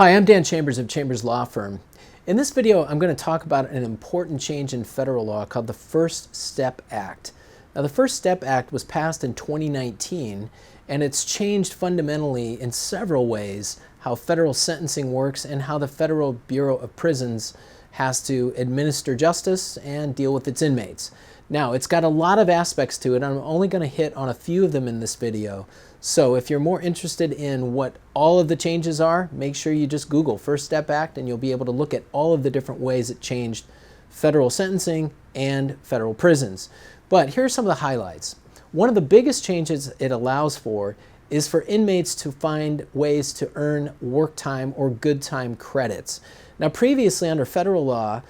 Hi, I'm Dan Chambers of Chambers Law Firm. In this video, I'm going to talk about an important change in federal law called the First Step Act. Now, the First Step Act was passed in 2019, and it's changed fundamentally in several ways how federal sentencing works and how the Federal Bureau of Prisons has to administer justice and deal with its inmates. Now, it's got a lot of aspects to it. I'm only going to hit on a few of them in this video. So if you're more interested in what all of the changes are, make sure you just Google First Step Act and you'll be able to look at all of the different ways it changed federal sentencing and federal prisons. But here are some of the highlights. One of the biggest changes it allows for is for inmates to find ways to earn work time or good time credits. Now, previously under federal law,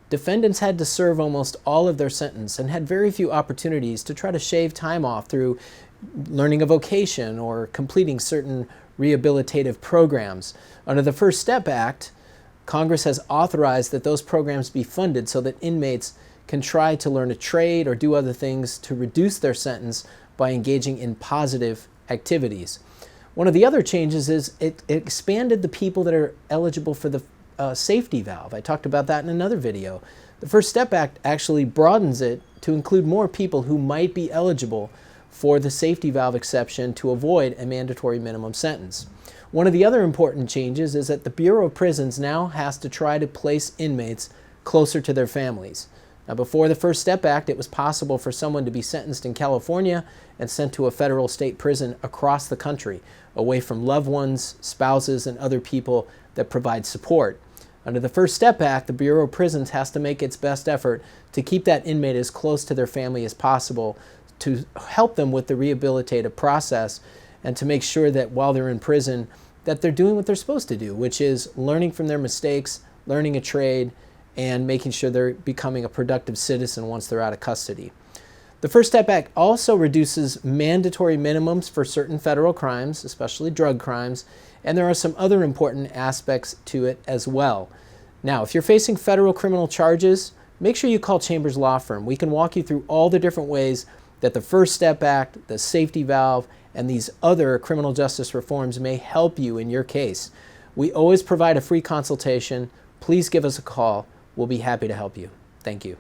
defendants had to serve almost all of their sentence and had very few opportunities to try to shave time off through learning a vocation or completing certain rehabilitative programs. Under the First Step Act, Congress has authorized that those programs be funded so that inmates can try to learn a trade or do other things to reduce their sentence by engaging in positive activities. One of the other changes is it expanded the people that are eligible for the safety valve. I talked about that in another video. The First Step Act actually broadens it to include more people who might be eligible for the safety valve exception to avoid a mandatory minimum sentence. One of the other important changes is that the Bureau of Prisons now has to try to place inmates closer to their families. Now, before the First Step Act, it was possible for someone to be sentenced in California and sent to a federal state prison across the country, away from loved ones, spouses, and other people that provide support. Under the First Step Act, the Bureau of Prisons has to make its best effort to keep that inmate as close to their family as possible to help them with the rehabilitative process and to make sure that while they're in prison that they're doing what they're supposed to do, which is learning from their mistakes, learning a trade, and making sure they're becoming a productive citizen once they're out of custody. The First Step Act also reduces mandatory minimums for certain federal crimes, especially drug crimes, and there are some other important aspects to it as well. Now, if you're facing federal criminal charges, make sure you call Chambers Law Firm. We can walk you through all the different ways that the First Step Act, the safety valve, and these other criminal justice reforms may help you in your case. We always provide a free consultation. Please give us a call. We'll be happy to help you. Thank you.